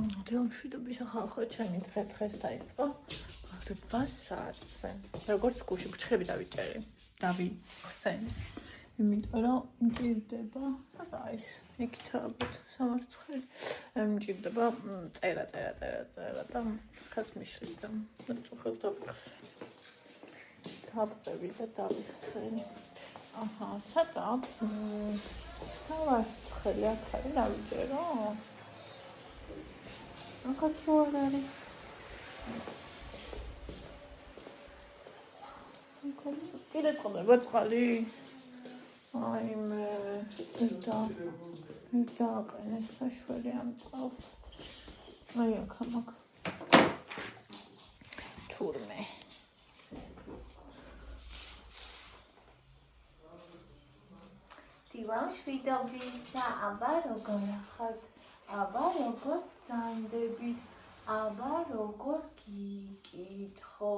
მშვიდობის ახალ ჩემი დღეს დაიწყო. გახდეთ 8 საათზე. როგორც გუში ბრჩხები დავიჭერი. დავიხსენი. იმიტომ რომ მჭირდება, რა ის, იქით სამარცხელი. მჭირდება წერა და ხას მიშლით და წუხელ დავიხსენ. დავწევი და დავიხსენი. აჰა, სადა სამარცხელი აქ არის დავიჭერო. Akad soğanları. Gide kalır, batıkalı. Ay me, bir daha kaynasa şöyle yapalım. Ay yakamak. Turme. Divan şvidobisa aba როგორ ხართ? აბა როგორ ძანდებით? აბა როგორ გიკითხოთ?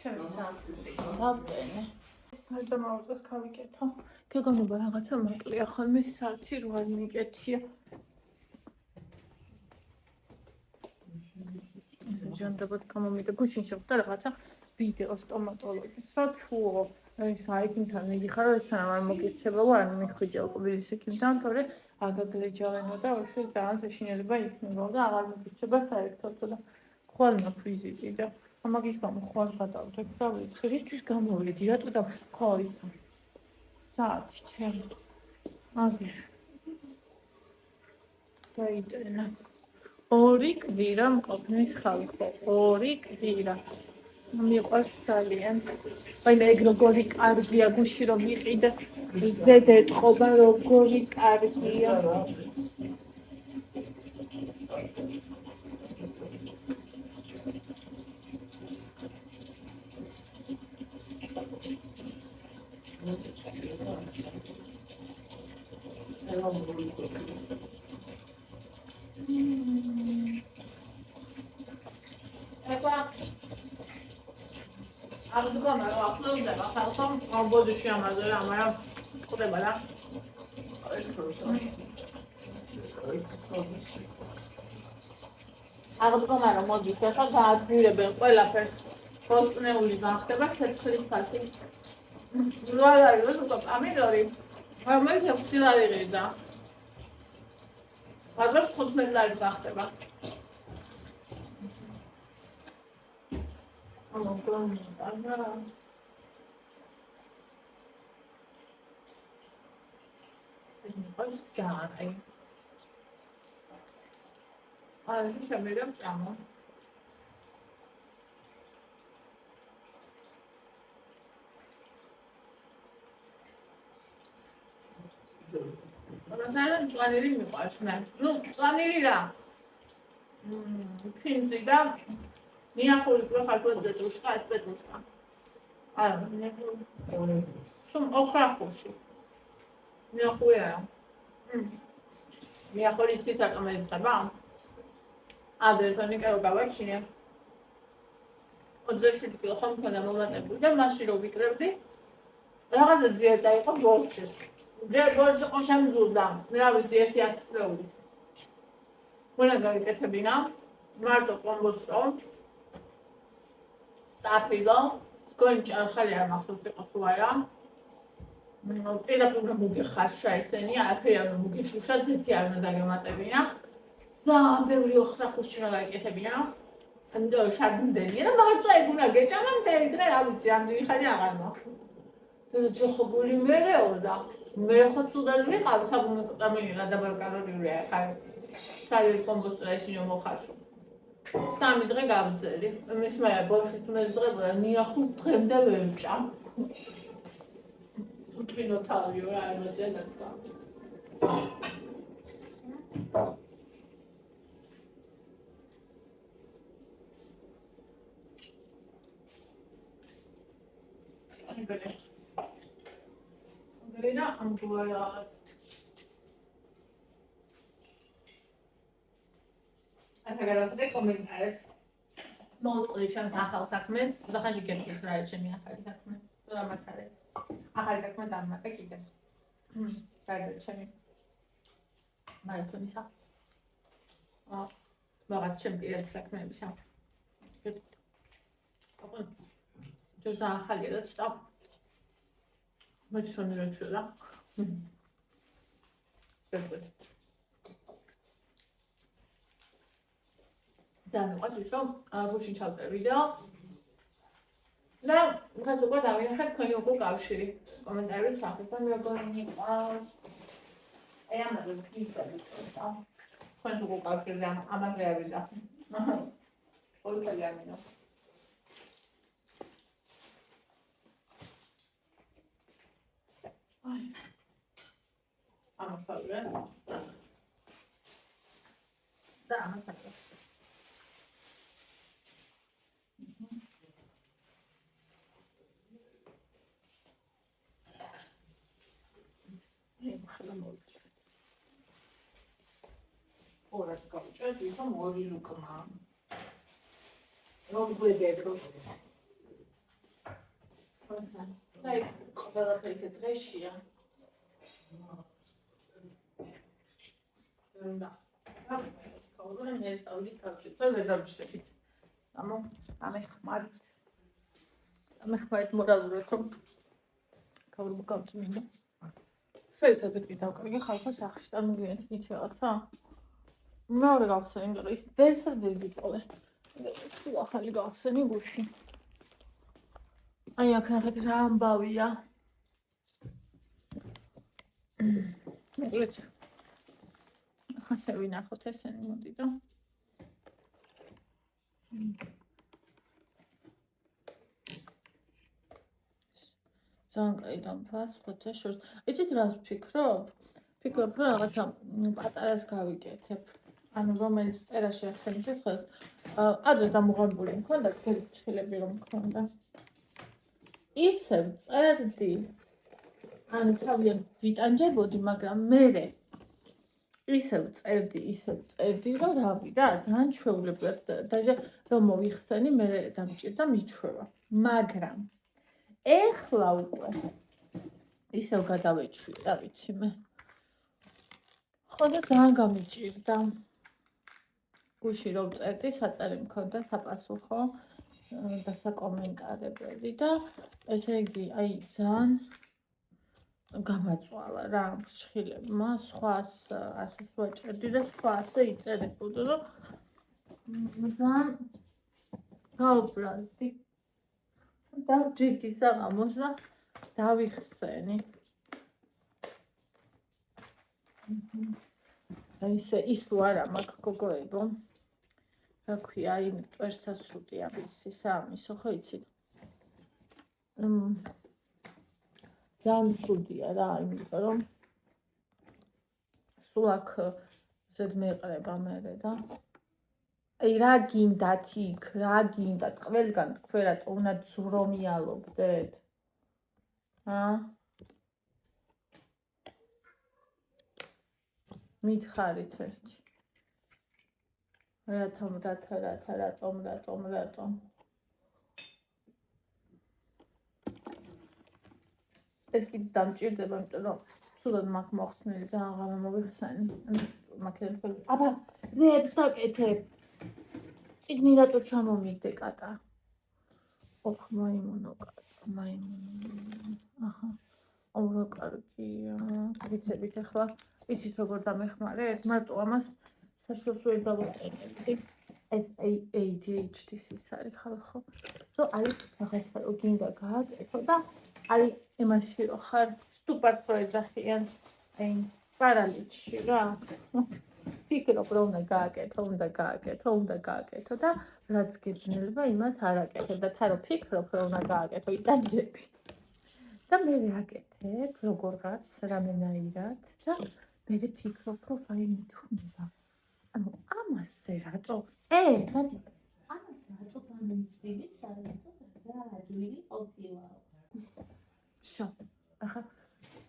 ჩემს სამფლში დავტენე. მარტო მაუწყეს გავიკეთო. გეგონება რაღაცა მოკლია ხოლმე საათი 8 მიკეთია. ესე ჯანდაბად გამომიდა გუშინ შევხვდა რაღაცა ვიდეო სტომატოლოგის. რა ჩუო. ეს აიქიმთან მიგიხარო ეს არ მოგირჩება არ მიხვიდეო კბილის ექიმთან, თორე აგაგლეჯავენო და უშო ძალიან საშინელება იქნება და აღარ მოგირჩება საერთოდ და ხოლმე ვიზიტი და მაგის გამო ხვალ გადავდებ რა ვიცი რისთვის გამოვედი რატო და ხო ის საათი ჩემ აგერ დაიტენა ორი კვირა მყოფნის ხალხო ორი კვირა მიყვარს ძალიან აი მე როგორი კარგია გუში რომ იყიდე ზედ ეთყობა როგორი კარგია ამდგომარო ახლოვდება ხალხომ ბოდიში ამაზე ამარა ყდება რა ამდგომარო მოდის ახლა გააძვირებენ ყველაფერს პოსტნეული გახდება ცეცხლის ფასი რა არის უკვე ამილორი რომელიც 6 ლარი ღირდა აღარ 15 ლარი გახდება Ага. Ой, а сейчас берем прямо. Mesela planeri mi var şimdi? Ну, planeri ra. Pinzi da. Niafoli proxaltot Petrushka, es Petrushka. Sum oxraxushi. Niaxuya. Niafoli ციტა ყმესება. ადერთონი კერო გავაჩინე. 27 კილო ხომ მქონდა მომატებული და მაშინ რო ვიკრებდი, რაღაცა დიეტა იყო ბორჩის. ბორჩი ყო შემძულდა. რა ვიცი, 1 წლეული. ყველა გავიკეთებინა. მარტო კომბოსტო. Stapilo, კონჭი ახალი არ მახსოვს იყო თუ არა. პირდაპირ მოგიხაშა ესენი, აფერია მოგიშუშა, ზეთი არ უნდა დაგემატებინა. ძალიან ბევრი ოხრახუში უნდა გაიკეთებინა. ამიტომ შარდუნდენია და მარტო ეგ უნდა გეჭამა მთელი დღე, რა ვიცი, ამდენი ხანი აღარ მახსოვს. და ჯოხოგული მერეო და მე ხო ცუდად ვიყავ, საბუნებრივია დაბალკალორიულია ხა. საერთოდ კომბოსტა ისინი მოხარშო. 3 დღე გავწერი. მის მერე ბოლშიც მეძღებოდა ნიახუს დღემდე ვევჭა. Utino Tavio, I was in it. Bene. Grida ancora. Ragazzi, commentare. მოუწყდი შენს ახალ საქმეს და ხანში გემკის რა არის ჩემი ახალი საქმე. რა მაცარე. ახალი საქმე დამატე კიდე. კარგი ჩემი. მარათონისა. რაღაც ჩემი პირველი საქმეებისა. აბა. ჯერა ახალია და ცოტა. მოიწონი რა ჩვენა. perfect. ძალიან მიყვარს ის რომ გუშინ ჩავწერე ვიდეო და ხას უკვე დავინახეთ თქვენი უკვე კავშირი კომენტარების სახით და როგორ მიყვარს აი ამაზე ვიქნები თქვენს უკვე კავშირი ამაზე ავიდა ყველაფერი ამინო აი ამასავლე და ამასავლე ხლა მოვიჭრეთ. ორას გავჭერთ, ვიღამ ორი უკმა. რომ გვედერო. აი, ყველაფერი ეს დღეშია. და კავრა მე წავდი გავჭერთ და ვერ დავჭრებით. ამეხმარით მორალურად რომ კავრა გავწმინდა. შეიძლება დავკარგე ხალხო სახში და მიგეთ იცი რაღაცა. მეორე გავხსენე, იმიტომ რომ ის დესერტ ვერ ვიპოვე. თუ ახალი გავხსენი გუში. აი აქ ნახეთ რა ამბავია. მეგლეთ. ახლა ვინახოთ ესენი მოდი და. ძალიან კაი დამფას ხოთა შორს. იცით რას ვფიქრობ? ვფიქრობ რომ რაღაცა პატარას გავიკეთებ. ანუ რომელიც წერაში ახსენებს ხოლმე. ადრე დამოღებული მქონდა, ხელები რომ მქონდა. ისევ წერდი. ანუ თავიდან ვიტანჯებოდი, მაგრამ მე ისევ წერდი რომ რავი რა, ძალიან ჩვეულებრივ დაჟე რომ მოვიხსენი, მე დამჭირდა მიჩვევა. მაგრამ ეხლა უკვე ისევ გადავეჩვი, რა ვიცი მე. ხო და ძალიან გამიჭირდა. გუში რომ წერდი, საწერი მქონდა საპასუხო და საკომენტარებელი და ესე იგი, აი ძალიან გამაწვალა რა ფრჩხილებმა, სხვას ასოს ვაჭერდი და სხვა ასე იწერებოდა და ძალიან გავბრაზდი. დავჯიდი საღამოს და დავიხსენი. აი ის თუ არა მაქვს გოგოებო. რა ქვია, აი მტვერსასრუტი ამისი სამისო, ხო იცით? ძალიან სრუტია რა, იმიტომ რომ სულ აქ ზედ მეყრება მერე და აი რა გინდათ იქ, რა გინდათ, ყველგან თქვენად უნდა ზრომიალობდეთ. მითხარით ერთი. რატომ. ეს კიდე დამჭირდება, იმიტომ რომ სულად მაქვს მოხსნილი ძალიან ღამე მოვიხსენი. მაგერთან აბა, რებს აკეთებ. წიგნი რატო ჩამომიგდე კატა? ოხ, მაიმუნო კატა, მაიმუნო. აჰა. რა კარგია. ვიცებით ახლა, იცით როგორ დამეხმარეთ? მარტო ამას საშუალოს ვერ დავაყენებდი. ეს ADHD-ის ის არის ხალხო. რომ არის რაღაცა რო გინდა გააკეთო და არის იმაში რო ხარ სტუპარს რო ეძახიან. აი, პარალიჩში რა. ფიქრობ რომ უნდა გააკეთო და რაც გეძნელება იმას არ აკეთებ და თან რო ფიქრობ რომ უნდა გააკეთო იტანჯები. და მე აკეთებ როგორღაც რამენაირად და მე ფიქრობ რომ აი მithunda. ანუ ამასე რატო? ამასე რატო გამომწვიდი საერთოდ რა ადვილი ყოფილა. შო. ახლა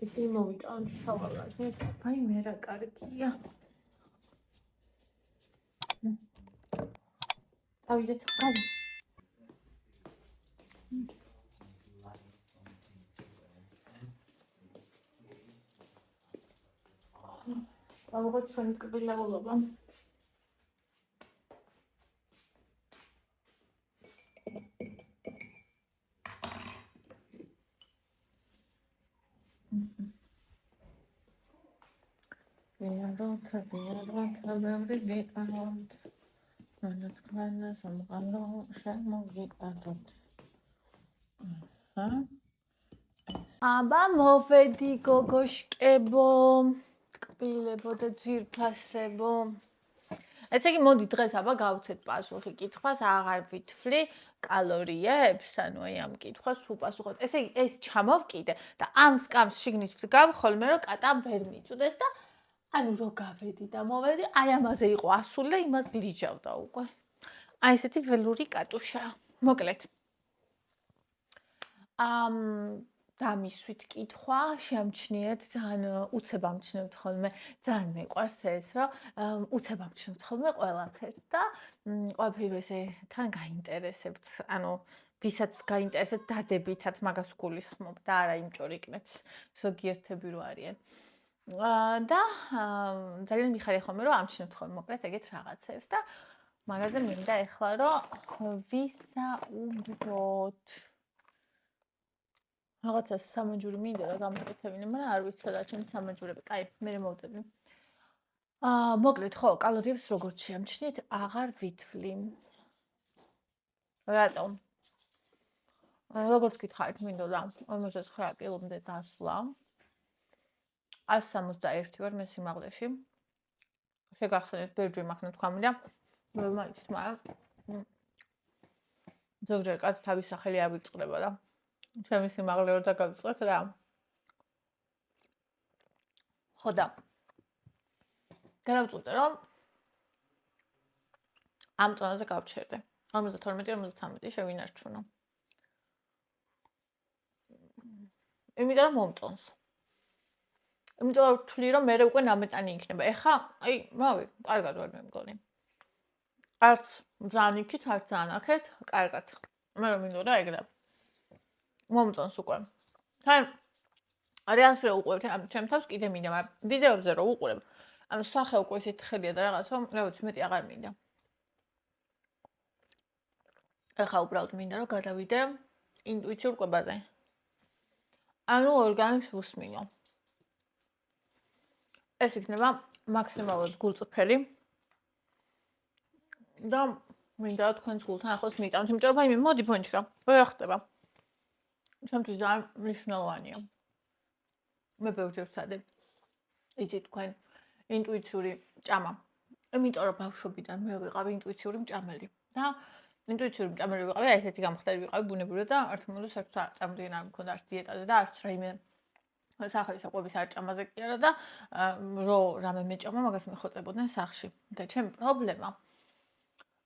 ისინი მოვიტანოთ შავალად. ეს ვაიმე რა კარგია. ავიდეთ, გავი. ავიღოთ ჩვენი ტკბილეულობა. ვიაროთ, ბევრი ვიყავთ. მანათქვანა სამყარო შემოვიყავთ. აბა მოვედი გოგოშკებო, ტკბილებო და ძვირფასებო. ესე იგი მოდი დღეს აბა გავცეთ პასუხი კითხვას, აღარ ვითვლი კალორიებს, ანუ აი ამ კითხვას უპასუხოთ. ესე იგი ეს ჩამოვკიდე და ამ სკამს შიგნით ვსგავ ხოლმე რომ კატა ვერ მიწუდეს და ანუ რო გავედი და მოვედი, აი ამაზე იყო ასული და იმას გლიჯავდა უკვე. აი ესეთი ველური კატუშა. მოკლედ. დამისვით კითხვა, შემჩნიეთ, ძალიან უცებ ამჩნევთ ხოლმე, ძალიან მეყვარს ეს, რომ უცებ ამჩნევთ ხოლმე ყველაფერს და ყველაფერი ესე თან გაინტერესებთ, ანუ ვისაც გაინტერესებთ დადებითად მაგას გულისხმობ და არა იმ ჭორიკნებს, ზოგიერთები რო არიან. და ძალიან მიხარია ხოლმე რომ ამჩნევთ ხოლმე მოკლედ ეგეთ რაღაცებს და მაგაზე მინდა ეხლა რომ ვისაუბროთ. რაღაცა სამაჯური მინდა რა გამეკეთებინე, მაგრამ არ ვიცი რა ჩემი სამაჯურები. კაი, მე მოვწევი. მოკლედ ხო, კალორიებს როგორც შეამჩნიეთ, აღარ ვითვლი. რატომ? როგორც გითხარით, მინდოდა 49 კილომდე დასვლა. 161 ვარ მე სიმაღლეში. შეგახსენეთ, ბერჯი მაქვს თქვამი და ვერ მაიცს, მაგრამ ზოგჯერ კაც თავის სახელი ავიწყდება და ჩემი სიმაღლე ვერ დაგავიწყოთ რა. ხო და გადავწყვიტე რომ ამ წონაზე გავჩერდე. 52-53 შევინარჩუნო. იმიტომ რომ მომწონს. იმიტომ რომ ვთვლი რომ მე უკვე ნამეტანი იქნება. ეხა, აი, რავი, კარგად ვარ მე მგონი. არც ძალიან იქით, არც ძალიან აქეთ, კარგად. მე რომ მინდოდა ეგრე. მომწონს უკვე. თან რეალში უყურებ ჩემ თავს კიდე მინდა, მაგრამ ვიდეოებზე რო უყურებ, ანუ სახე უკვე ისეთ ხელია და რაღაც, რომ რა ვიცი, მეტი აღარ მინდა. ეხა უბრალოდ მინდა რომ გადავიდე ინტუიციურ კვებაზე. ანუ ორგანიზმს ვუსმინო. ეს იქნება მაქსიმალურად გულწრფელი და მინდა თქვენს გულთან ახლოს მიტანოთ, იმიტომ რომ აი მოდი ბონჩკა, ვერ ხდება. ჩემთვის ძალიან მნიშვნელოვანია. მე ბევრჯერ ვცადე. იცით თქვენ ინტუიციური ჭამა. იმიტომ რომ ბავშვობიდან მე ვიყავი ინტუიციური მჭამელი და ინტუიციური მჭამელი ვიყავი, აი ესეთი გამხდარი ვიყავი ბუნებრივად და ერთ მომენტში საერთოდ წამდგენ არ მქონდა არც დიეტაზე და არც რაიმე სახლის ყვების არ ჭამაზე კი არა და რო რამე მეჭამა მაგას მეხოწებოდნენ სახში. და ჩემი პრობლემა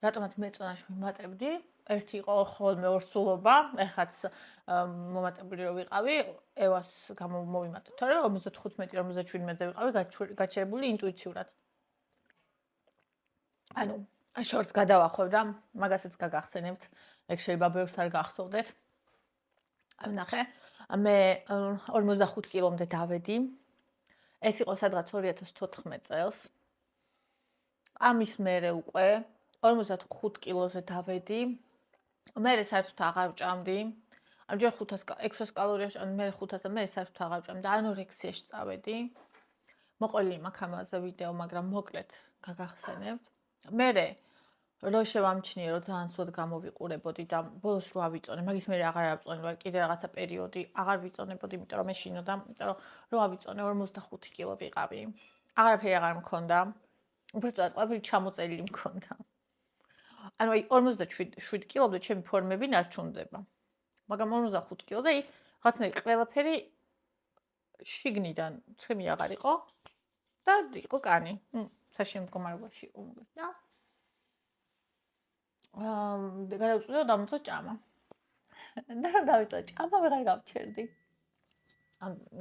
რატომაც მეწონაში მიმატებდი, ერთი იყო ხოლმე ორსულობა, ეხაც მომატებული რო ვიყავი, ევას გამომოვიმატეთ, თორემ 55-57-ზე ვიყავი გაჩერებული ინტუიციურად. ანუ შორს გადავახვევ და მაგასაც გაგახსენებთ, ეგ შეიძლება ბევრს არ გახსოვდეთ. აი ნახე, მე 45 კილომდე დავედი. ეს იყო სადღაც 2014 წელს. ამის მერე უკვე 55 კილოზე დავედი. მე საერთოდ აღარ ვჭამდი. ამჯერ 600 კალორიას, ანუ მე 500 და მე საერთოდ აღარ ვჭამდი. ანორექსიაში წავედი. მოყოლი მაქვს ამაზე ვიდეო, მაგრამ მოკლედ გაგახსენებთ. მე რო შევამჩნიე, რომ ძალიან სულ გამოვიყურებოდი და ბოლოს რო ავიწონე, მაგის მერე აღარ ავწონე, ვარ კიდე რაღაცა პერიოდი აღარ ვიწონებოდი, იმიტომ რომ მეშინოდა, იმიტომ რომ რო ავიწონე 45 კილო ვიყავი. აღარაფერი აღარ მქონდა. უბრალოდ ყველაფერი ჩამოწერილი მქონდა. ანუ აი 47 კილომდე ჩემი ფორმები ნარჩუნდება. მაგრამ 45 კილოზე რაღაცნაირად ყველაფერი შიგნიდან ცხიმი აღარ იყო და იყო კანი. საშემდგომარებაში იყო და გადავწყვიტე დამწო ჭამა. და დავიწყე ჭამა ვეღარ გავჩერდი.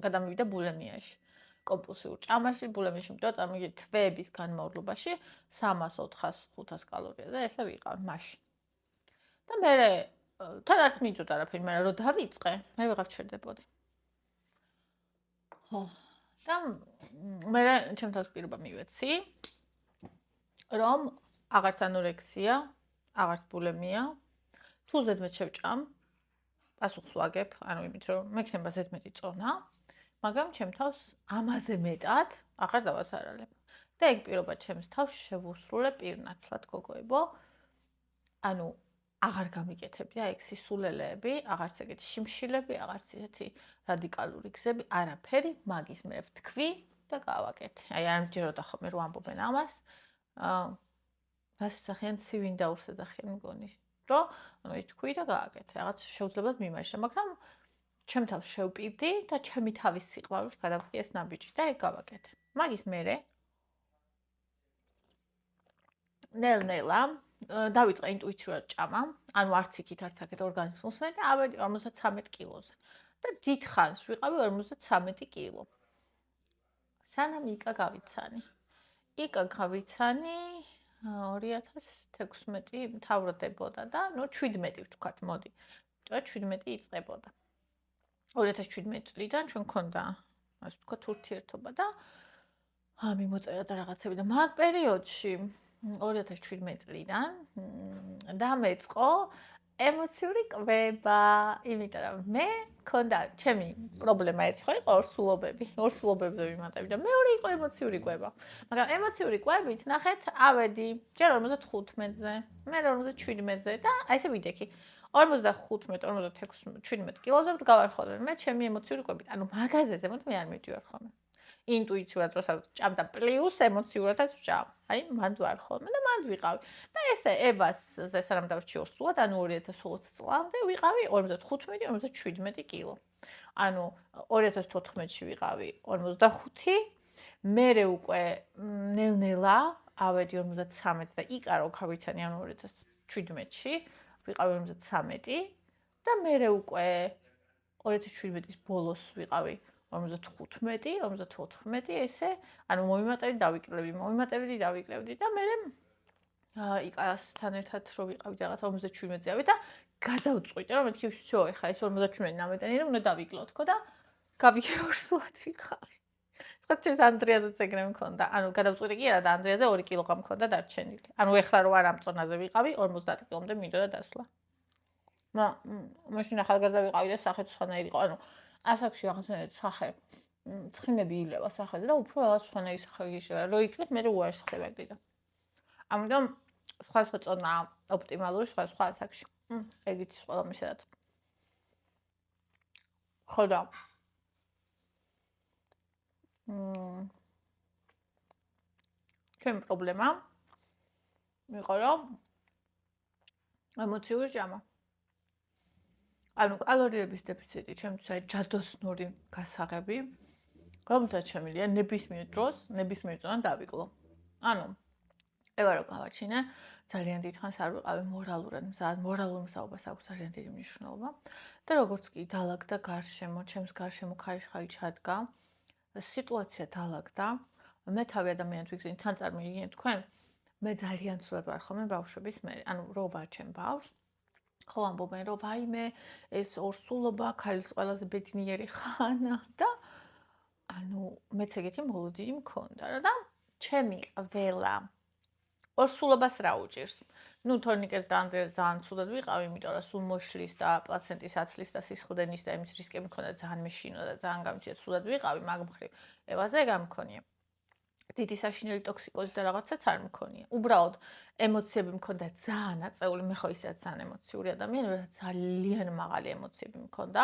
გადამივიდა ბულიმიაში. კომპულსიურ ჭამაში, ბულიმიაში, იმიტომ წარმოგიდგენთ თვეების განმავლობაში 300-400-500 კალორიაზე ესე ვიყავ მაშინ. და მე თან არც მიწუდა არაფერი, მაგრამ რო დავიწყე, მე ვეღარ ვჩერდებოდი. ხო. და მე ჩემ თავს პირობა მივეცი, რომ აღარც ანორექსია, აღარც ბულიმია, თუ ზედმეტ შევჭამ, პასუხს ვაგებ, ანუ იმით, რომ მექნება ზედმეტი წონა, მაგრამ ჩემ თავს ამაზე მეტად აღარ დავასარალებ. და ეგ პირობა ჩემს თავს შევუსრულებ პირნაცლად, გოგოებო. ანუ აღარ გამიკეთებია ეგ სისულელეები, აღარც ეგეთი შიმშილები, აღარც ესეთი რადიკალური გზები, არაფერი, მაგის მე ვთქვი და გავაკეთე. აი არ მჯეროდა ხოლმე რომ ამბობენ ამას. რას სახიან ცივინ დაურს ეძახიან მგონი, რომ აი თქვი და გააკეთე. რაღაც შეუძლებელად მიმაშა, მაგრამ ჩემ თავს შევპირდი და ჩემი თავის სიყვარულით გადავხდი ეს ნაბიჯი და ეგ გავაკეთე. მაგის მერე ნელ-ნელა დავიწყე ინტუიციურად ჭამა, ანუ არც იქით არც აქეთ ორგანიზმს მე და ავედი 53 კილოზე. და დიდხანს ვიყავი 53 კილო. სანამ იკა გავიცანი. იკა გავიცანი 2016 მთავრდებოდა და ნუ 17 ვთქვათ, მოდი. 17 იწყებოდა. 2017 წლიდან ჩვენ გქონდა ასე ვთქვათ ურთიერთობა და მიმოწერა და რაღაცები და მაგ პერიოდში 2017 წლიდან დამეწყო ემოციური კვება, იმიტომ რომ მე მქონდა ჩემი პრობლემა ერთი ხო იყო ორსულობებზე ვიმატები და მეორე იყო ემოციური კვება. მაგრამ ემოციური კვებით ნახეთ, ავედი ჯერ 55-ზე, მე 57-ზე და აი ესე ვიდექი. 45-46-17 კილოზე ვდგავარ ხოლმე მე ჩემი ემოციური კვებით. ანუ მაღაზიაზე მოდი მე არ მივდივარ ხოლმე. ინტუიციურად როცა ჭამ და პლუს ემოციურადაც ვჭამ. აი, მანდ ვარ ხოლმე და მანდ ვიყავი. და ესე ევასზე სანამ დავრჩი ორსულად, ანუ 2020 წლამდე ვიყავი 55-57 კილო. ანუ 2014-ში ვიყავი 45, მერე უკვე ნელ-ნელა ავედი 53 და იკა რო გავიცანი ანუ 2017-ში ვიყავი 53 და მერე უკვე 2017-ის ბოლოს ვიყავი 55, 54 ესე, ანუ მოვიმატებდი და მე იკასთან ერთად რო ვიყავი რაღაც 57-ზე ავი და გადავწყვიტე რომ მეთქი всё, ეხა ეს 57 ნამეტანი რომ უნდა დავიკლო თქო და გავიგე ორსულად ვიყავი. სწორედ ანდრიაზეც ეგრე მქონდა. ანუ გადავწყვიტე კი არა და ანდრიაზე 2 კილოგრამ მქონდა დარჩენილი. ანუ ეხლა რო არ ამ წონაზე ვიყავი 50 კილომდე მინდოდა დასვლა. მაშინ ახალგაზრდა ვიყავი და სახეც სხვანაირი იყო. ანუ ასაკში რაღაცნაირად სახე ცხიმები ილევა სახეზე და უფრო რაღაც სხვანაირი სახე გიშევა. რო იქნებ მე უარს ხდება კიდე. ამიტომ სხვა წონა ოპტიმალური სხვა ასაკში. ეგიც ყველა მისად. ხო და ჩემი პრობლემა იყო რომ ემოციური ჭამა. ანუ კალორიების დეფიციტი ჩემთვის არის ჯადოსნური გასაღები, რომელთაც შემიძლია ნებისმიერ დროს, ნებისმიერ წონა დავიკლო. ანუ ევარ რო გავაჩინე, ძალიან დიდხანს არ ვიყავი მორალურად მზად, მორალურ მზაობას აქვს ძალიან დიდი მნიშვნელობა. და როგორც კი დალაგდა გარშემო, ჩემს გარშემო ხალიში ჩადგა, სიტუაცია დალაგდა, მე თავი ადამიანად ვიგზნით, თან წარმოგიდგენთ თქვენ, მე ძალიან ცუდად ვარ ხოლმე ბავშვების მე, ანუ რო ვარჩენ ბავშვს, ხო ამბობენ რომ ვაიმე, ეს ორსულობა, ქალის ყველაზე ბედნიერი ხანა და ანუ მეც ეგეთი მოლოდინი მქონდა რა და ჩემი ყველა ორსულობას რა უჭირს. ნუ თორნიკეს და ანდრიას ძალიან ცუდად ვიყავი, იმიტომ რომ სულ მოშლის და პლაცენტის აცლის და სისხლდენის და იმის რისკები მქონდა ძალიან მეშინო და ძალიან გამიცია ცუდად ვიყავი, მაგ მხრივ ევაზე გამქონია. დიდი საშინელი ტოქსიკოზი და რაღაცაც არ მქონია. უბრალოდ ემოციები მქონდა ძალიან აწეული, მე ხო ისაც ძალიან ემოციური ადამიანი, ძალიან მაღალი ემოციები მქონდა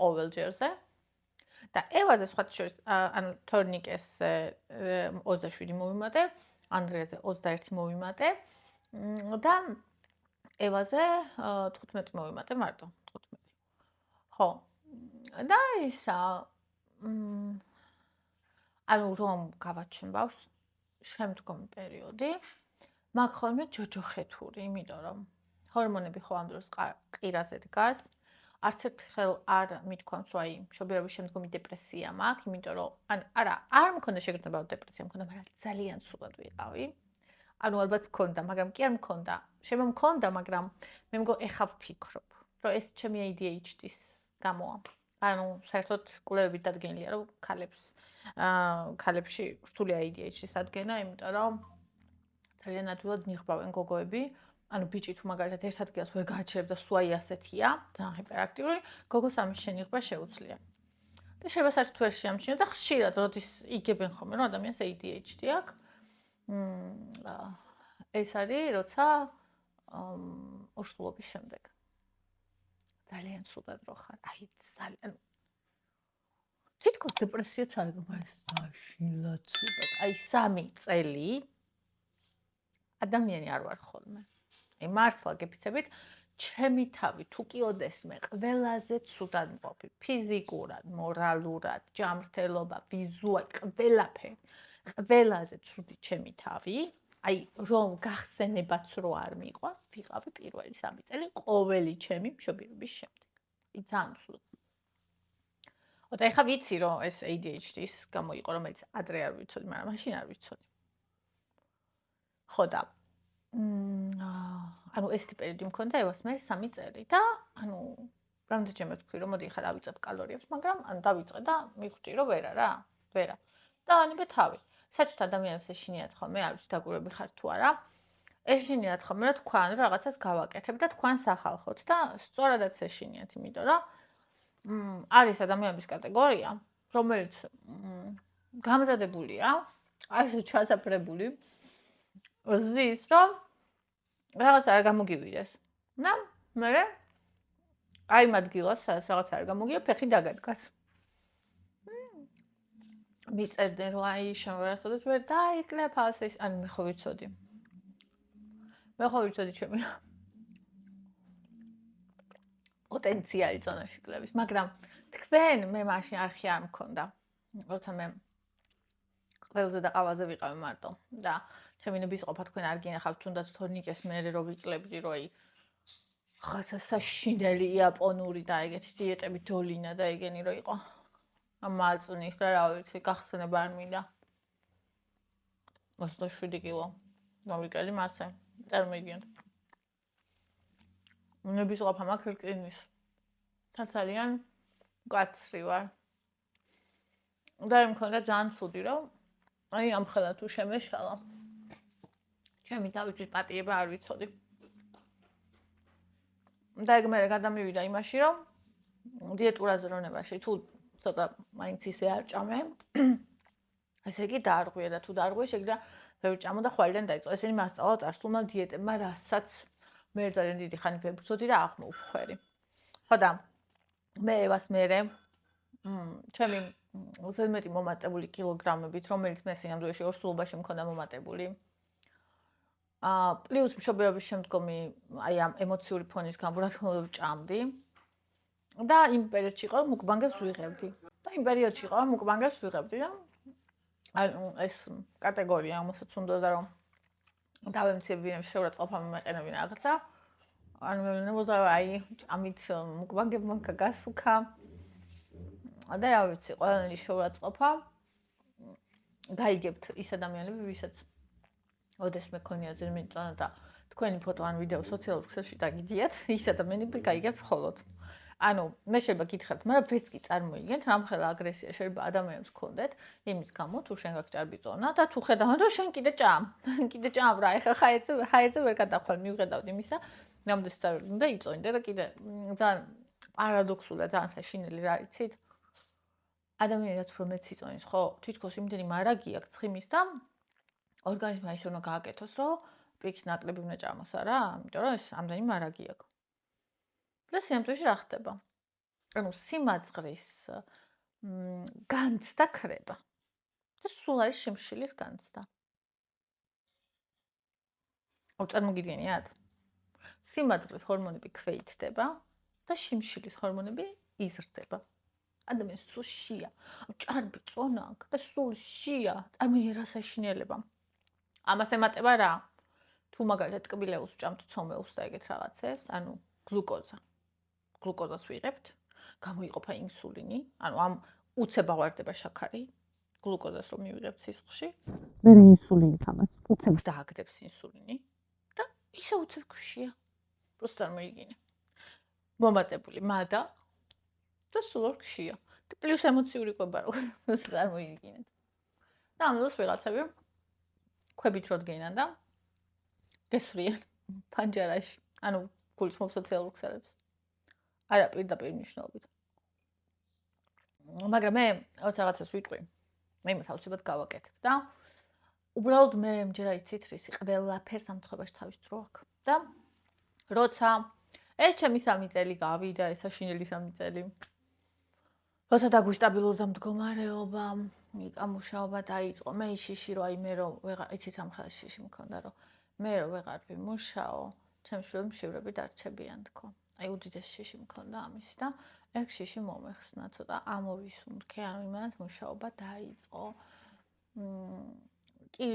ყოველ ჯერზე. და ევაზე სხვა შორის, ანუ თორნიკეს 27 მოვიმატე, ანდრიაზე 21 მოვიმატე და ევაზე 15 მოვიმატე მარტო, 15. ხო. და ისა ანუ რომ გავაჩენ ბავშვს შემდგომი პერიოდი მაგ ხოლმე ჯოჯოხეთური, იმიტომ რომ ჰორმონები ხო ამ დროს ყირაზე დგას, არც ერთხელ არ მithქვამს, რომ აი მშობიარობის შემდგომი დეპრესია მაქვს, იმიტომ რომ არა, არ მქონდა შეგრძნება დეპრესია მქონდა, მაგრამ ძალიან სულად ვიყავი. ანუ ალბათ მქონდა, მაგრამ კი არ მქონდა. შეიძლება მქონდა, მაგრამ მე მგონი ეხლა ვფიქრობ, რომ ეს ჩემი ADHD-ის გამოა. ანუ საერთოდ კვლევებით დადგენილია, რომ ქალებში რთული ADHD-ის ადგენა, იმიტომ რომ ძალიან ადვილად ნიღბავენ გოგოები. ანუ ბიჭი თუ მაგალითად ერთ ადგილას ვერ გააჩერებს და სულ აი ასეთია, ძალიან ჰიპერაქტიული, გოგოს ამის შენიღბა შეუძლია. და შეიძლება საერთოდ ვერ შეამჩნიოთ და ხშირად როდის იგებენ ხოლმე, რომ ადამიანს ADHD აქვს. ეს არის, როცა უშვილობის შემდეგ. ძალიან სულად რო ხარ. აი ძალიან თითქოს დეპრესიაც არ გმარს დაშინლად სულად. აი 3 წელი ადამიანი არ ვარ ხოლმე. აი მართლა გეფიცებით, ჩემი თავი თუ კი ოდესმე ყველაზე ცუდად მყოფი, ფიზიკურად, მორალურად, ჯანმრთელობა, ვიზუალ, ყველაფერი. ყველაზე ცუდი ჩემი თავი, აი რომ გახსენებაც რო არ მიყვარს, ვიყავი პირველი 3 წელი ყოველი ჩემი მშობიარობის შემდეგ. აი ძალიან ცუდად. და ეხლა ვიცი რომ ეს ADHD-ის გამოიყო, რომელიც ადრე არ ვიცოდი, მაგრამ მაშინ არ ვიცოდი. ხო და ანუ ეს პერიოდი მქონდა ევას მე 3 წელი და ანუ რამდენჯერმე ვთქვი რომ მოდი ახლა დავიწყებ კალორიებს, მაგრამ ანუ დავიწყე და მივხვდი რომ ვერა. და ანიბე თავი. საერთოდ ადამიანებს ეშინიათ ხოლმე, არ ვიცი დაკვირვები ხარ თუ არა. ეშინიათ ხოლმე რომ თქვენ რაღაცას გავაკეთებ და თქვენ სახალხოთ და სწორადაც ეშინიათ, იმიტომ რომ არის ადამიანების კატეგორია, რომელიც გამზადებულია, ასე ჩასაფრებული ზის, რომ რაღაც არ გამოგივიდეს. და მე აი იმ ადგილას, სადაც რაღაც არ გამოგია, ფეხი დაგადგას. მიწერდნენ, რომ აი შემოვასწოდეთ, ვერ დაიკლებ ასე ის, ანუ მე ხო ვიცოდი. ჩემი პოტენციალი ზონაში კლების, მაგრამ თქვენ მე მაშინ არხი არ მქონდა. როცა მე ყველაზე და ყავაზე ვიყავი მარტო და ჩემი ნებისყოფა თქვენ არ გინახავთ, თუნდაც თორნიკეს მერე რო ვიკლებდი, რომ აი ხაცა საშინელი იაპონური და ეგეთი დიეტები დოლინა და ეგენი რო იყო. მალწუნის და რა ვიცი, გახსენება არ მინდა. 27 კილო. მოვიკელი მასე. წარმოგიდგენთ. ნებისყოფა მაქვს რკინის. ძალიან კაცრი ვარ. და მქონდა ძალიან ცუდი, რომ აი ამ ხელა თუ შემეშალა. ჩემი თავისთვის პატიება არ ვიცოდი. და ეგ მე გადამივიდა იმაში, რომ დიეტურ აზროვნებაში თუ ცოტა მაინც ისე არ ჭამე, ესე იგი დაარღვია და თუ დაარღვია შეგიძლია ვერ ჭამო და ხვალიდან დაიწყო. ესენი მასწავლა წარსულმა დიეტებმა, რასაც მე ძალიან დიდი ხანი ვებრძოდი და აღმოვხვერი. ხო და მე ევას მერე ჩემი ზედმეტი მომატებული კილოგრამებით, რომელიც მე სინამდვილეში ორ სულობაში მქონდა მომატებული. პლუს მშობიარობის შემდგომი აი ამ ემოციური ფონის გამო რა თქმა უნდა ჭამდი. და იმ პერიოდში იყო რომ მუკბანგებს ვიღებდი. და იმ პერიოდში იყო რომ მუკბანგებს ვიღებდი და ეს კატეგორია ამასაც უნდა რომ დავემცირებინებ შეურაცხყოფა მეყენებინა რაღაცა. ანუ მე მგონია აი ამით მუკბანგებმა გასუქა. და რა ვიცი, ყველანი შეურაცხყოფა. გაიგებთ ის ადამიანები, ვისაც ოდესმე ქონია ზედმეტი წონა და თქვენი ფოტო ან ვიდეო სოციალურ ქსელში დაგიძიათ, ის ადამიანები გაიგებთ მხოლოდ. ანუ მე შეიძლება გითხრათ, მაგრამ ვერც კი წარმოიგენთ, რამხელა აგრესია შეიძლება ადამიანებს გქონდეთ, იმის გამო თუ შენ გაქვს ჭარბი წონა და თუ ხედავთ რომ შენ კიდე ჭამ. კიდე ჭამ რა, ეხა ჰაერზე ვერ გადახვალ, მივხედავთ იმისა, რამდენიც წავედი უნდა იწონდე და კიდე ძალიან პარადოქსულია, ძალიან საშინელი რა იცით? ადამიანი რაც უფრო მეც იწონის, ხო, თითქოს იმდენი მარაგი აქვს ცხიმის და ორგანიზმი ისე უნდა გააკეთოს, რომ პიქს ნაკლები უნდა ჭამოს, არა? იმიტომ რომ ეს ამდენი მარაგი აქვს. და სიამოვნებაში რა ხდება? ანუ სიმაძღრის განცდა ქრება. და სულ არის შემშილის განცდა. წარმოგიდგენიათ? სიმაძღრის ჰორმონები ქვეითდება და შიმშილის ჰორმონები იზრდება. ადამიანს სულ შია, ჭარბი წონა აქვს და სულ შია, წარმოიდგინე რა საშინელება. ამას ემატება რა? თუ მაგალითად ტკბილეულს ვჭამთ, ცომეულს და ეგეთ რაღაცებს, ანუ გლუკოზა. გლუკოზას ვიღებთ, გამოიყოფა ინსულინი, ანუ ამ უცებ ავარდება შაქარი, გლუკოზას რომ მივიღებთ სისხლში, მე ინსულინით ამას უცებ დააგდებს ინსულინი და ისე უცებ ქვიშია. просто წარმოიდგინე. მომატებული მადა და სულ არ ქვიშია. და პლუს ემოციური ყვება რო წარმოიდგინეთ. და ამ დროს ვიღაცები ქვებით რო დგენან და გესვრიან პანჯარაში, ანუ გულისხმობ სოციალურ ქსელებს. არა პირდაპირ მნიშვნელობით. მაგრამ მე რაც რაღაცას ვიტყვი, მე იმას აუცილებლად გავაკეთებ და უბრალოდ მე მჯერა იცით რისი ყველაფერს ამ თხოვაში თავის დრო აქვს. და როცა ეს ჩემი 3 წელი გავიდა, ეს საშინელი 3 წელი. როცა დაგვისტაბილურდა მდგომარეობა, მიკა მუშაობა დაიწყო, მე შიში რო აი მე რო ვეღარ იცით ამ ხალხი შიში მქონდა რომ მე რო ვეღარ ვიმუშაო, ჩემს შვილები დარჩებიან თქო. აი უდიდეს შიში მქონდა ამისი და ეგ შიში მომეხსნა ცოტა ამოვისუნთქე, ანუ იმას მუშაობა დაიწყო. კი,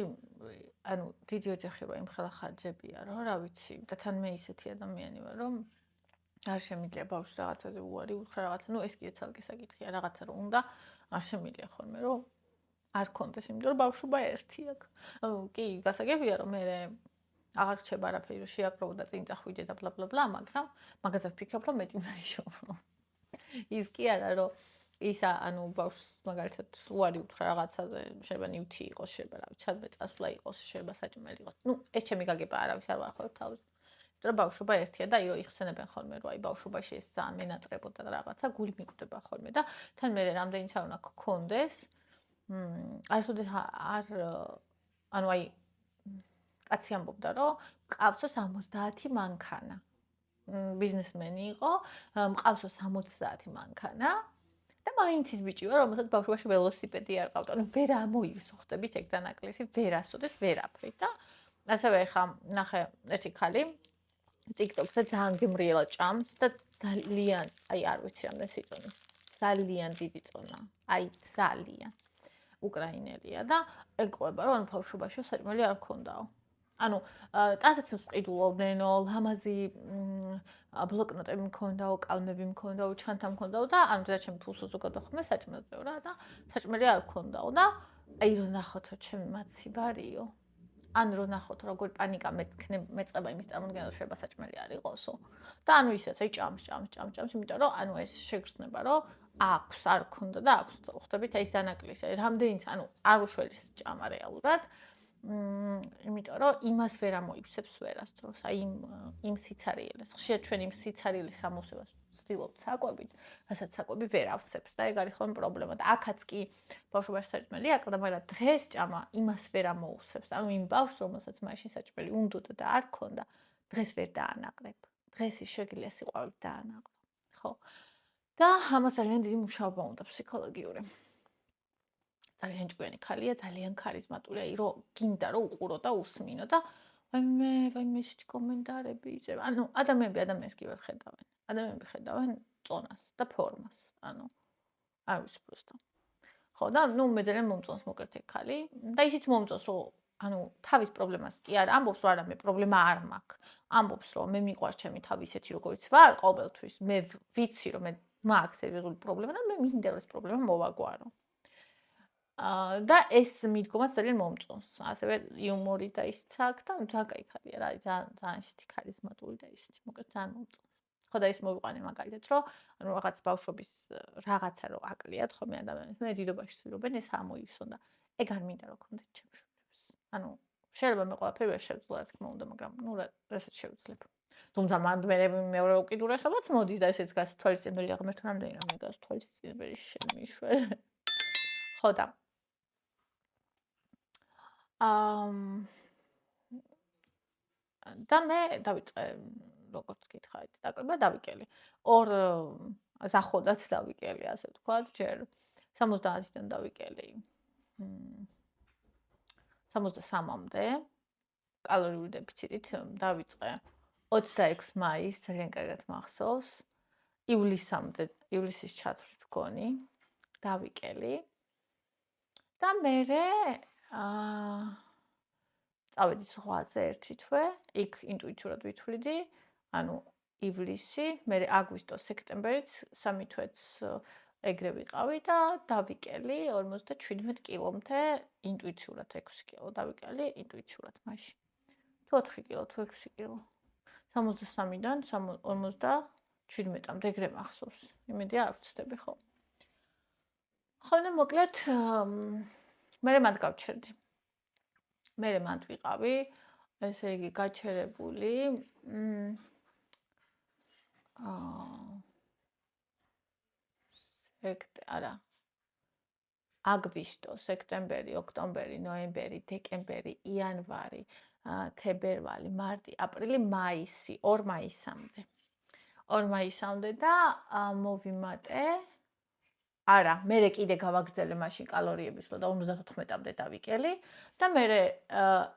ანუ დიდი ოჯახი რო იმხელა ხარჯებია რო, რა ვიცი, და თან მე ისეთი ადამიანი ვარ, რომ არ შემიძლია ბავშვს რაღაცაზე უარი უთხრა რაღაცა, ეს კიდე ცალკე საკითხია, რაღაცა რო უნდა, არ შემიძლია ხოლმე რომ არ კონდეს, იმიტომ რომ ბავშვობა ერთი აქვს. კი, გასაგებია რომ მე აღარ რჩება არაფერი რომ შეაპროვო და წინ წახვიდე და ბლა ბლა ბლა, მაგრამ მაგაზე ვფიქრობ რომ მეტი უნდა იშოვო. ის კი არა რომ ისა ანუ ბავშვს მაგალითად უარი უთხრა რაღაცაზე, შეიძლება ნივთი იყოს, შეიძლება რა ვიცი, სადმე წასვლა იყოს, შეიძლება საჭმელი იყოს. ეს ჩემი გაგება არავის არ ვახავებ თავს. იმიტომ რომ ბავშვობა ერთია და ირო იხსენებენ ხოლმე რომ აი ბავშვობაში ეს ძალიან მენატრებოდა და რაღაცა გული მიკვდება ხოლმე და თან მე რამდენიც არ უნდა გქონდეს არ ანუ აი კაცი ამბობდა რომ მყავსო 70 მანქანა. ბიზნესმენი იყო, მყავსო 70 მანქანა და მაინც ის ბიჭი ვარ, რომელსაც ბავშვობაში ველოსიპედი არ ყავდა. ანუ ვერ ამოივსუხდებით ეგ დანაკლისი, ვერასოდეს ვერაფრით და ასევე ხა ნახე ერთი ქალი TikTok-ზე ძალიან გემრიელად ჭამს და ძალიან, აი არ ვიცი რამდენი სიწონა. ძალიან დიდი წონა. აი ძალიან. უკრაინელია და ეგ ყვება რომ ბავშვობაში საჭმელი არ ქონდაო. ანუ ტანსაცმელს ყიდულობდნენო, ლამაზი ბლოკნოტები მქონდაო, კალმები მქონდაო, ჩანთა მქონდაო და ანუ და ჩემი ფულს უზოგადო ხმე საჭმელზე რა და საჭმელი არ ქონდაო და აი რომ ნახოთ ჩემი მაცი ბარიო. ან რო ნახოთ როგორ პანიკა მეწყება იმის წარმოდგენა რომ შეიძლება საჭმელი არ იყოსო. და ანუ ისეც აი ჭამს, იმიტომ რომ ანუ ეს შეგრძნება რომ აქვს, არ ქონდა და აქვს. ხვდებით აი ეს დანაკლისი, რამდენიც ანუ არ უშველის ჭამა რეალურად. იმიტომ რომ იმას ვერ ამოივსებს ვერასდროს, აი იმ სიცარიელეს. ხშირად ჩვენ იმ სიცარიელის ამოვსებას ვცდილობთ საკვებით, რასაც საკვები ვერ ავსებს და ეგ არის ხოლმე პრობლემა და აქაც კი ბავშვობაში საჭმელი აკლდა, მაგრამ დღეს ჭამა იმას ვერ ამოუსებს. ანუ იმ ბავშვს, რომელსაც მაშინ საჭმელი უნდოდა და არ ქონდა, დღეს ვერ დაანაყრებ. დღეს ის შეგიძლია სიყვარულით დაანაყრო. ხო? და ამას ძალიან დიდი მუშაობა უნდა ფსიქოლოგიური. ძალიან ჭკვიანი ქალია, ძალიან ქარიზმატულია, რომ გინდა რომ უყურო და უსმინო და ვაიმე ისეთი კომენტარები იწება. ანუ ადამიანს კი ვერ ხედავენ. ადამიანები ხედავენ წონას და ფორმას. ანუ არ ვიცი просто. ხო და მე ძალიან მომწონს მოკლედ ეგ ქალი და ისიც მომწონს რომ ანუ თავის პრობლემას კი არ ამბობს რომ არა მე პრობლემა არ მაქვს. ამბობს რომ მე მიყვარს ჩემი თავი ისეთი როგორიც ვარ ყოველთვის. მე ვიცი რომ მე მაქვს სერიოზული პრობლემა და მე მინდა რომ ეს პრობლემა მოვაგვარო. და ეს მიდგომაც ძალიან მომწონს. ასევე იუმორი და ისიც აქვს და ძალიან კაი ქალია რა, ძალიან ისეთი ქარიზმატული და ისეთი, მოკლედ ძალიან მომწონს. ხო და ის მოვიყვანე მაგალითად, რომ ანუ რაღაც ბავშვობის რაღაცა რო აკლიათ ხოლმე ადამიანებს, მე დიდობაში ცდილობენ ეს ამოივსონ და ეგ არ მინდა რომ ქონდეთ ჩემ შვილებს. ანუ შეიძლება მე ყველაფერი ვერ შევძლო რა თქმა უნდა, მაგრამ ნუ რასაც შევძლებ. თუმცა მეორე უკიდურესობაც მოდის და ესეც გასათვალისწინებელი აღმერთო რამდენი რამე გასათვალისწინებელი შემიშველი. ხო და და მე დავიწყე როგორც გითხარით, დაკლება დავიკელი. ორ ზახოდაც დავიკელი, ასე ვთქვათ, ჯერ 70-დან დავიკელი 63-მდე კალორიული დეფიციტით დავიწყე 26 მაისს, ძალიან კარგად მახსოვს. ივლისის ჩათვლით მგონი დავიკელი. და მერე წავედი ზღვაზე ერთი თვე, იქ ინტუიტიურად ვითვლიდი, ანუ ივლისი, მე აგვისტო, სექტემბერიც 3 თვეც ეგრე ვიყავი და დავიკელი 57 კილომდე ინტუიციურად 6 კილო დავიკელი ინტუიციურად მაშინ. თუ 4 კილო, თუ 6 კილო. 63-დან 57-მდე ეგრე მახსოვს. იმედია არ ვცდები ხო? ხო და მოკლედ მე მათ გავჩერდი. მე მათ ვიყავი, ესე იგი გაჩერებული აგვისტო, სექტემბერი, ოქტომბერი, ნოემბერი, დეკემბერი, იანვარი, თებერვალი, მარტი, აპრილი, მაისი, 2 მაისამდე. 2 მაისამდე და მოვიმატე. არა, მე კიდე გავაგრძელე მაშინ კალორიების და 54-მდე დავიკელი და მე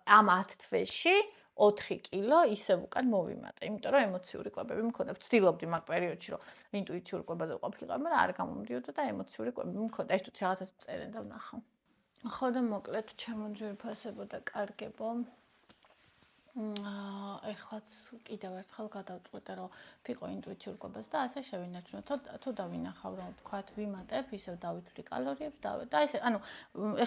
ამ 10 თვეში 4 კილო ისევ უკან მოვიმატე, იმიტომ რომ ემოციური კვებები მქონდა. ვცდილობდი მაგ პერიოდში, რომ ინტუიციურ კვებაზე ყოფილიყავი, მაგრამ არ გამომდიოდა და ემოციური კვებები მქონდა. ეს თუთ რაღაცას წერენ და ვნახავ. ხო და მოკლედ ჩემო ძვირფასებო და კარგებო. ეხლაც კიდევ ერთხელ გადავწყვეტე, რომ ვიყო ინტუიციურ კვებას და ასე შევინარჩუნო. თუ დავინახავ, რომ ვთქვათ, ვიმატებ, ისევ დავითვლი კალორიებს და ესე,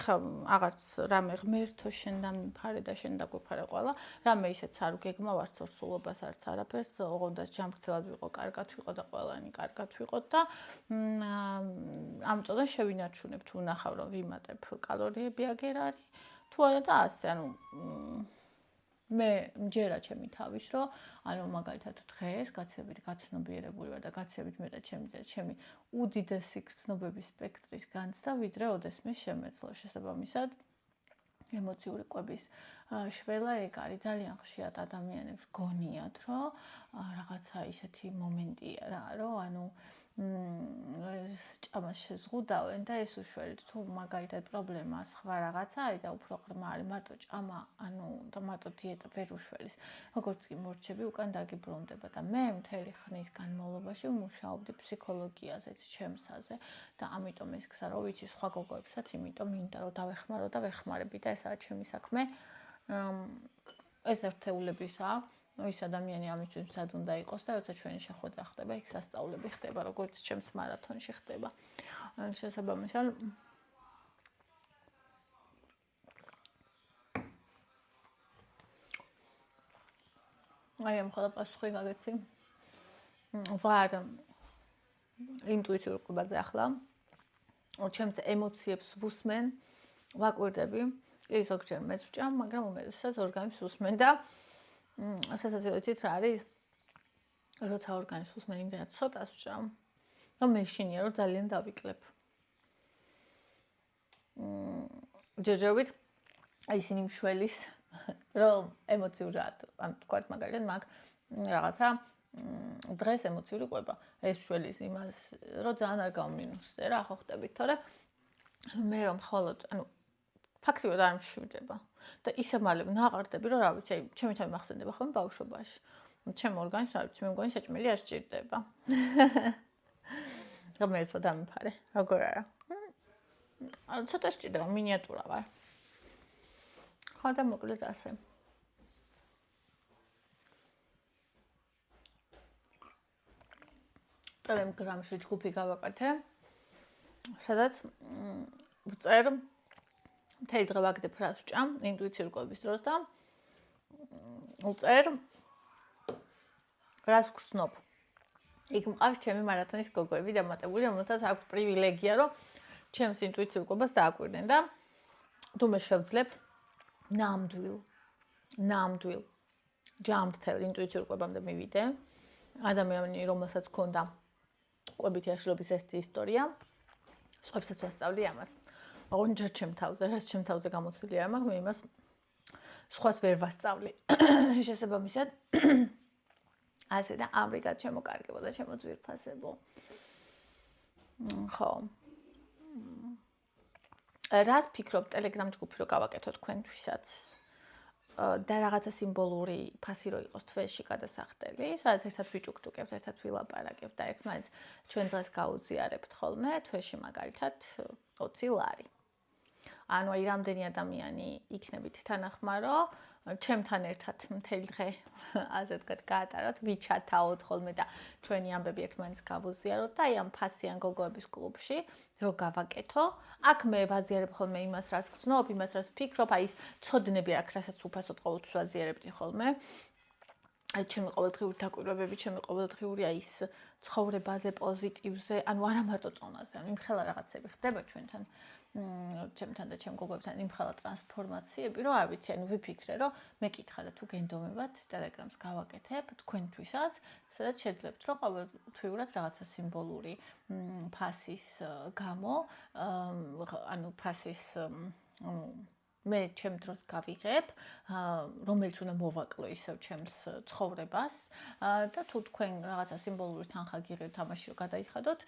ეხლა აღარც რამე ღმერთო შენ დამიფარე და შენ დაგვიფარე ყველა. რამე ისეც არ გეგმავართ ორსულობას არც არაფერს, ოღონდ ჯანმრთელად ვიყო, კარგად ვიყო და ყველანი კარგად ვიყოთ და ამიტომ შევინარჩუნებ, თუ ვნახავ, რომ ვიმატებ კალორიები აგერ არის, თუ არა და ასე, მე მჯერა ჩემი თავის, რომ მაგალითად დღეს გაცილებით გაცნობიერებული ვარ და გაცილებით მეტად ჩემი უდიდესი გრძნობების სპექტრის განცდა, ვიდრე ოდესმე შემეძლო. შესაბამისად, ემოციური კვების შველა ეგ არის. ძალიან ხშირად ადამიანებს გონიათ, რომ რაღაცა ისეთი მომენტია რა, რომ ჭამას შეზღუდავენ და ეს უშველით. თუ მაგალითად პრობლემა სხვა რაღაცა არის და უფრო ღრმა არის, მარტო ჭამა, და მარტო დიეტა ვერ უშველის. როგორც კი მორჩები, უკან დაგიბრუნდება და მე მთელი ხნის განმავლობაში ვმუშაობდი ფსიქოლოგიაზეც, ჩემსაზე და ამიტომ ეს გზა რო ვიცი სხვა გოგოებსაც, იმიტომ მინდა რომ დავეხმარო და ვეხმარები და ესაა ჩემი საქმე. ეს ერთეულებისაა. ის ადამიანი ამისთვის მზად უნდა იყოს და როცა ჩვენი შეხვედრა ხდება, იქ სასწაულები ხდება, როგორც ჩემს მარათონში ხდება. შესაბამისად ამ ხოლმე პასუხი გაგეცი. ვარ ინტუიციურ კვებაზე ახლა. ჩემს ემოციებს ვუსმენ, ვაკვირდები. კი, ზოგჯერ მეც ვჭამ, მაგრამ უმეტესად ორგანიზმს ვუსმენ და სასაცილოთით რა არის? როცა ორგანიზმს ვუსმენ, იმდენად ცოტას ვჭამ, რომ მეშინია, რომ ძალიან დავიკლებ. ჯერჯერობით ისინი მშველის, რომ ემოციურად, თქვათ მაგალითად, მაგ რაღაცა დღეს ემოციური კვება. ეს მშველის იმას, რომ ძალიან არ გავმინუსდე რა, ხო ხტებით, თორე მე რომ მხოლოდ, ფაქტიურად არ მშვიდება. და ისე მალე ვნაყარდები, რომ რა ვიცი, ჩემი თავი მახსენდება ხოლმე ბავშვობაში. ჩემ ორგანიზმს არ ვიცი, მე მგონი საჭმელი არ სჭირდება. ღმერთო დამიფარე, როგორ არა. ცოტა სჭირდება, მინიატურა ვარ. ხო და მოკლედ ასე. ტელეგრამში ჯგუფი გავაკეთე, სადაც ვწერ მთელი დღე ვაგდებ რას ვჭამ ინტუიციურ კვების დროს და ვწერ რას ვგრძნობ. იქ მყავს ჩემი მარათონის გოგოები დამატებული, რომელთაც აქვს პრივილეგია, რომ ჩემს ინტუიციურ კვებას დააკვირდნენ და თუ მე შევძლებ ნამდვილ ჯანმრთელ ინტუიციურ კვებამდე მივიდე. ადამიანი, რომელსაც ჰქონდა კვებითი აშლობის ეს ისტორია, სხვებსაც ვასწავლი ამას. ოღონდ ჯერ ჩემ თავზე, რაც ჩემ თავზე გამოცდილი არ მაქვს, მე იმას სხვას ვერ ვასწავლი. შესაბამისად, ასე და ამრიგად შემოკარგებო და შემოძვირფასებო. ხო. რას ფიქრობ ტელეგრამ ჯგუფი რო გავაკეთო თქვენთვისაც? და რაღაცა სიმბოლური ფასი რო იყოს თვეში გადასახდელი, სადაც ერთად ვიჭუქჭუკებთ, ერთად ვილაპარაკებთ და ერთმანეთს ჩვენ დღეს გაუზიარებთ ხოლმე, თვეში მაგალითად 20 ლარი. აი რამდენი ადამიანი იქნებით თანახმარო, ჩემთან ერთად მთელი დღე ასე ვთქვათ გაატაროთ, ვიჩათავოთ ხოლმე და ჩვენი ამბები ერთმანეთს გავუზიაროთ და აი ამ ფასიან გოგოების კლუბში რო გავაკეთო. აქ მე ვაზიარებ ხოლმე იმას, რაც გრძნობ, იმას, რაც ვფიქრობ, აი ის ცოდნები აქ, რასაც უფასოდ ყოველთვის ვაზიარებდი ხოლმე. აი ჩემი ყოველდღიური დაკვირვებები, ჩემი ყოველდღიური აი ის ცხოვრებაზე, პოზიტივზე, ანუ არა მარტო წონაზე, ანუ იმხელა რაღაცები ხდება ჩვენთან. ჩემთან და ჩემ გოგოებთან იმხელა ტრანსფორმაციები, რომ არ ვიცი, ანუ ვიფიქრე, რომ მეკითხა და თუ გენდომებათ, Telegram-ს გავაკეთებ თქვენთვისაც, სადაც შეძლებთ, რომ ყოველთვიურად რაღაცა სიმბოლური ფასის გამო, ანუ ფასის მე ჩემ დროს გავიღებ, რომელიც უნდა მოვაკლო ისევ ჩემს ცხოვრებას და თუ თქვენ რაღაცა სიმბოლური თანხა გიღებთ თამაში რომ გადაიხადოთ,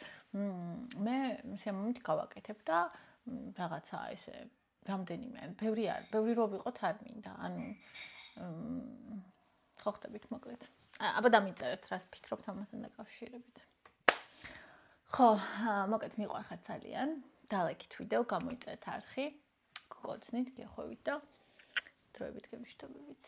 მე შემომით გავაკეთებ და რაღაცა ესე რამდენიმე, ბევრი რო ვიყოთ არ მინდა. ანუ ხო ხტებით მოკლედ. აბა დამიწერეთ რას ფიქრობთ ამასთან დაკავშირებით. ხო, მოკლედ მიყვარხარ ძალიან. დალექით ვიდეო, გამოიწერეთ არხი. გკოცნით, გეხვევით და დროებით გემშვიდობებით.